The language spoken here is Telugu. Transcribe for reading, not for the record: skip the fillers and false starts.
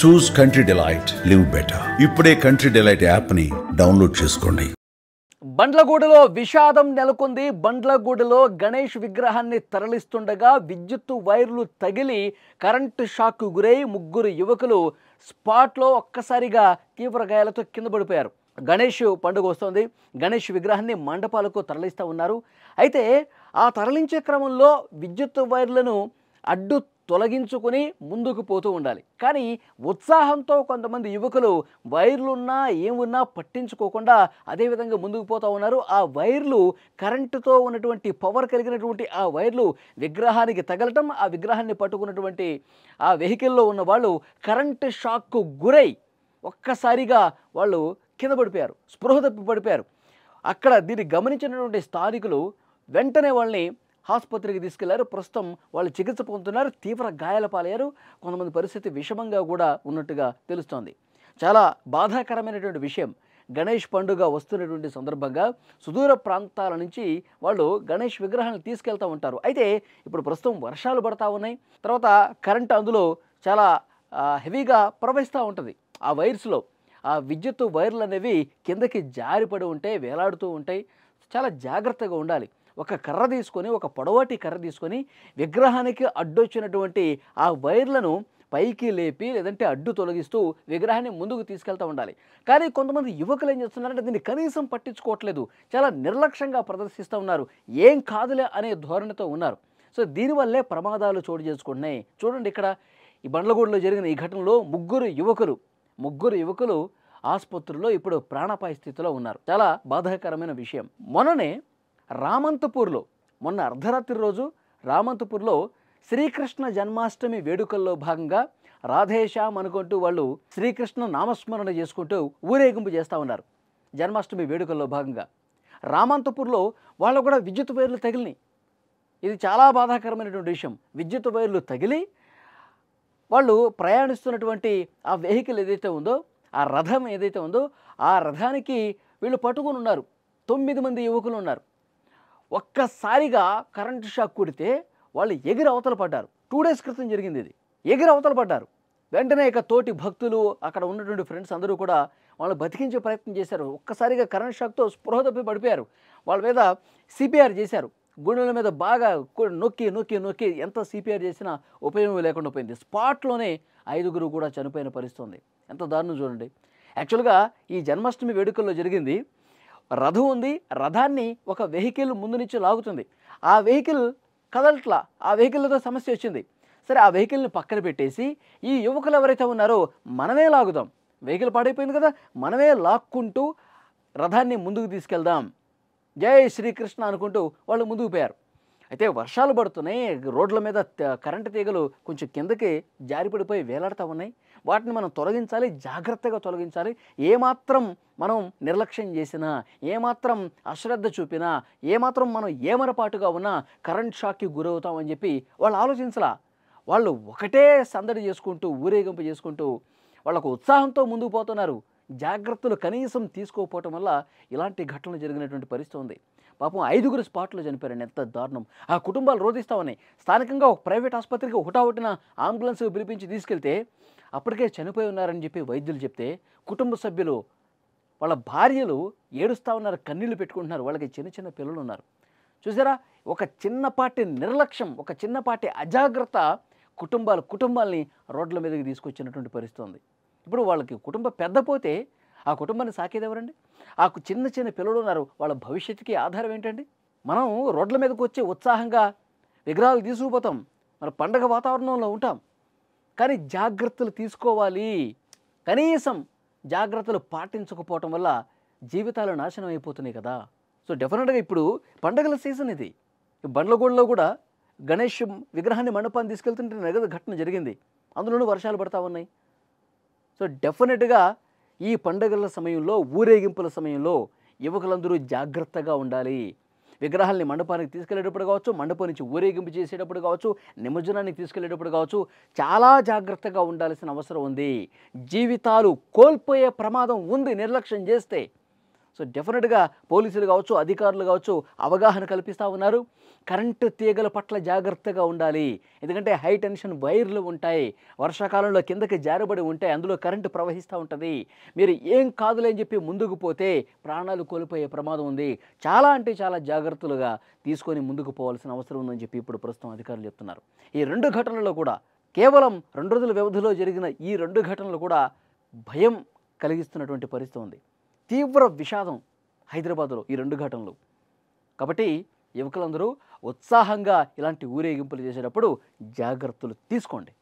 చూస్ కంట్రీ డిలైట్, లివ్ బెటర్. ఇప్పుడే కంట్రీ డిలైట్ యాప్ని డౌన్లోడ్ చేసుకోండి. బండ్లగూడలో విషాదం నెలకొంది. బండ్లగూడలో గణేష్ విగ్రహాన్ని తరలిస్తుండగా విద్యుత్తు వైర్లు తగిలి కరెంటు షాక్ గురై ముగ్గురు యువకులు స్పాట్లో ఒక్కసారిగా తీవ్ర గాయాలతో కింద పడిపోయారు. గణేష్ పండుగ వస్తోంది. గణేష్ విగ్రహాన్ని మండపాలకు తరలిస్తూ ఉన్నారు. అయితే ఆ తరలించే క్రమంలో విద్యుత్తు వైర్లను అడ్డు తొలగించుకుని ముందుకు పోతూ ఉండాలి. కానీ ఉత్సాహంతో కొంతమంది యువకులు వైర్లున్నా ఏమున్నా పట్టించుకోకుండా అదేవిధంగా ముందుకు పోతూ ఉన్నారు. ఆ వైర్లు కరెంటుతో ఉన్నటువంటి పవర్ కలిగినటువంటి ఆ వైర్లు విగ్రహానికి తగలటం, ఆ విగ్రహాన్ని పట్టుకున్నటువంటి ఆ వెహికల్లో ఉన్న వాళ్ళు కరెంటు షాక్కు గురై ఒక్కసారిగా వాళ్ళు కింద పడిపోయారు, స్పృహ తప్పి పడిపోయారు. అక్కడ దీన్ని గమనించినటువంటి స్థానికులు వెంటనే వాళ్ళని ఆసుపత్రికి తీసుకెళ్లారు. ప్రస్తుతం వాళ్ళు చికిత్స పొందుతున్నారు. తీవ్ర గాయాల పాలయ్యారు. కొంతమంది పరిస్థితి విషమంగా కూడా ఉన్నట్టుగా తెలుస్తోంది. చాలా బాధాకరమైనటువంటి విషయం. గణేష్ పండుగ వస్తున్నటువంటి సందర్భంగా సుదూర ప్రాంతాల నుంచి వాళ్ళు గణేష్ విగ్రహాలను తీసుకెళ్తూ ఉంటారు. అయితే ఇప్పుడు ప్రస్తుతం వర్షాలు పడతా ఉన్నాయి. తర్వాత కరెంట్ అందులో చాలా హెవీగా ప్రవహిస్తూ ఉంటుంది. ఆ వైర్స్లో ఆ విద్యుత్ వైర్లు అనేవి కిందకి జారిపడి ఉంటాయి, వేలాడుతూ ఉంటాయి. చాలా జాగ్రత్తగా ఉండాలి. ఒక కర్ర తీసుకొని, ఒక పొడవాటి కర్ర తీసుకొని విగ్రహానికి అడ్డొచ్చినటువంటి ఆ వైర్లను పైకి లేపి లేదంటే అడ్డు తొలగిస్తూ విగ్రహాన్ని ముందుకు తీసుకెళ్తూ ఉండాలి. కానీ కొంతమంది యువకులు ఏం చేస్తున్నారంటే దీన్ని కనీసం పట్టించుకోవట్లేదు. చాలా నిర్లక్ష్యంగా ప్రదర్శిస్తూ ఉన్నారు. ఏం కాదులే అనే ధోరణితో ఉన్నారు. సో దీనివల్లే ప్రమాదాలు చోటు చేసుకుంటున్నాయి. చూడండి, ఇక్కడ ఈ బండ్లగూడలో జరిగిన ఈ ఘటనలో ముగ్గురు యువకులు ఆసుపత్రిలో ఇప్పుడు ప్రాణాపాయ స్థితిలో ఉన్నారు. చాలా బాధాకరమైన విషయం. మొన్న అర్ధరాత్రి రోజు రామంతపూర్లో శ్రీకృష్ణ జన్మాష్టమి వేడుకల్లో భాగంగా రాధేశ్యామ్ అనుకుంటూ వాళ్ళు శ్రీకృష్ణ నామస్మరణ చేసుకుంటూ ఊరేగింపు చేస్తూ ఉన్నారు. జన్మాష్టమి వేడుకల్లో భాగంగా రామంతపూర్లో వాళ్ళు కూడా విద్యుత్ వైర్లు తగిలినాయి. ఇది చాలా బాధాకరమైనటువంటి విషయం. విద్యుత్ వైర్లు తగిలి వాళ్ళు ప్రయాణిస్తున్నటువంటి ఆ వెహికల్ ఏదైతే ఉందో, ఆ రథం ఏదైతే ఉందో, ఆ రథానికి వీళ్ళు పట్టుకుని ఉన్నారు. 9 మంది యువకులు ఉన్నారు. ఒక్కసారిగా కరెంటు షాక్ కొడితే వాళ్ళు ఎగిరి అవతల పడ్డారు. 2 డేస్ క్రితం జరిగింది ఇది. ఎగిరి అవతల పడ్డారు. వెంటనే ఇక తోటి భక్తులు, అక్కడ ఉన్నటువంటి ఫ్రెండ్స్ అందరూ కూడా వాళ్ళు బతికించే ప్రయత్నం చేశారు. ఒక్కసారిగా కరెంట్ షాక్తో స్పృహ తప్పి పడిపోయారు. వాళ్ళ మీద సిపిఆర్ చేశారు. గుండెల మీద బాగా నొక్కి ఎంత సిపిఆర్ చేసినా ఉపయోగం లేకుండా పోయింది. స్పాట్లోనే 5గురు కూడా చనిపోయిన పరిస్థితి ఉంది. ఎంత దారుణం చూడండి. యాక్చువల్గా ఈ జన్మాష్టమి వేడుకల్లో జరిగింది. రథం ఉంది. రథాన్ని ఒక వెహికల్ ముందు నుంచి లాగుతుంది. ఆ వెహికల్ కదలట్లా. ఆ వెహికల్తో సమస్య వచ్చింది. సరే, ఆ వెహికల్ని పక్కన పెట్టేసి ఈ యువకులు ఎవరైతే ఉన్నారో మనమే లాగుదాం, వెహికల్ పాడైపోయింది కదా, మనమే లాక్కుంటూ రథాన్ని ముందుకు తీసుకెళ్దాం, జై శ్రీకృష్ణ అనుకుంటూ వాళ్ళు ముందుకు పోయారు. అయితే వర్షాలు పడుతున్నాయి. రోడ్ల మీద కరెంటు తీగలు కొంచెం కిందకి జారిపడిపోయి వేలాడుతూ ఉన్నాయి. వాటిని మనం తొలగించాలి, జాగ్రత్తగా తొలగించాలి. ఏమాత్రం మనం నిర్లక్ష్యం చేసినా, ఏమాత్రం అశ్రద్ధ చూపినా, ఏమాత్రం మనం ఏమరపాటుగా ఉన్నా కరెంట్ షాక్కి గురవుతామని చెప్పి వాళ్ళు ఆలోచించలా. వాళ్ళు ఒకటే సందడి చేసుకుంటూ, ఊరేగింపు చేసుకుంటూ వాళ్ళకు ఉత్సాహంతో ముందుకు పోతున్నారు. జాగ్రత్తలు కనీసం తీసుకోకపోవటం వల్ల ఇలాంటి ఘటనలు జరిగినటువంటి పరిస్థితి ఉంది. పాపం 5గురు స్పాట్లో చనిపోయారండి. ఎంత దారుణం. ఆ కుటుంబాలు రోధిస్తూ ఉన్నాయి. స్థానికంగా ఒక ప్రైవేట్ ఆసుపత్రికి హుటాహుటిన అంబులెన్స్ పిలిపించి తీసుకెళ్తే అప్పటికే చనిపోయి ఉన్నారని చెప్పి వైద్యులు చెప్తే కుటుంబ సభ్యులు, వాళ్ళ భార్యలు ఏడుస్తూ ఉన్నారు, కన్నీళ్లు పెట్టుకుంటున్నారు. వాళ్ళకి చిన్న చిన్న పిల్లలు ఉన్నారు. చూసారా, ఒక చిన్నపాటి నిర్లక్ష్యం, ఒక చిన్నపాటి అజాగ్రత్త కుటుంబాల్ని రోడ్ల మీదకి తీసుకొచ్చినటువంటి పరిస్థితి ఉంది. ఇప్పుడు వాళ్ళకి కుటుంబ పెద్ద పోతే ఆ కుటుంబాన్ని సాకేది ఎవరండి? ఆ చిన్న చిన్న పిల్లలు ఉన్నారు. వాళ్ళ భవిష్యత్తుకి ఆధారం ఏంటండి? మనం రోడ్ల మీదకి వచ్చి ఉత్సాహంగా విగ్రహాలు తీసుకుపోతాం, మన పండగ వాతావరణంలో ఉంటాం. కానీ జాగ్రత్తలు తీసుకోవాలి. కనీసం జాగ్రత్తలు పాటించకపోవటం వల్ల జీవితాలు నాశనం అయిపోతున్నాయి కదా. సో డెఫినెట్గా ఇప్పుడు పండగల సీజన్ ఇది. బండ్లగూడలో కూడా గణేష్ విగ్రహాన్ని మండపాన్ని తీసుకెళ్తుంటే నగదు ఘటన జరిగింది. అందులోనూ వర్షాలు పడతా ఉన్నాయి. సో డెఫినెట్గా ఈ పండుగల సమయంలో, ఊరేగింపుల సమయంలో యువకులందరూ జాగ్రత్తగా ఉండాలి. విగ్రహాల్ని మండపానికి తీసుకెళ్లేటప్పుడు కావచ్చు, మండపం నుంచి ఊరేగింపు చేసేటప్పుడు కావచ్చు, నిమజ్జనానికి తీసుకెళ్లేటప్పుడు కావచ్చు, చాలా జాగ్రత్తగా ఉండాల్సిన అవసరం ఉంది. జీవితాలు కోల్పోయే ప్రమాదం ఉంది నిర్లక్ష్యం చేస్తే. సో డెఫినెట్గా పోలీసులు కావచ్చు, అధికారులు కావచ్చు అవగాహన కల్పిస్తూ ఉన్నారు. కరెంటు తీగల పట్ల జాగ్రత్తగా ఉండాలి. ఎందుకంటే హై టెన్షన్ వైర్లు ఉంటాయి, వర్షాకాలంలో కిందకి జారబడి ఉంటాయి, అందులో కరెంటు ప్రవహిస్తూ ఉంటుంది. మీరు ఏం కాదులే అని చెప్పి ముందుకు పోతే ప్రాణాలు కోల్పోయే ప్రమాదం ఉంది. చాలా అంటే చాలా జాగ్రత్తలుగా తీసుకొని ముందుకు పోవాల్సిన అవసరం ఉందని చెప్పి ఇప్పుడు ప్రస్తుతం అధికారులు చెప్తున్నారు. ఈ 2 ఘటనల్లో కూడా కేవలం 2 రోజుల వ్యవధిలో జరిగిన ఈ 2 ఘటనలు కూడా భయం కలిగిస్తున్నటువంటి పరిస్థితి ఉంది. తీవ్ర విషాదం హైదరాబాద్లో ఈ 2 ఘటనలు. కాబట్టి యువకులందరూ ఉత్సాహంగా ఇలాంటి ఊరేగింపులు చేసేటప్పుడు జాగ్రత్తలు తీసుకోండి.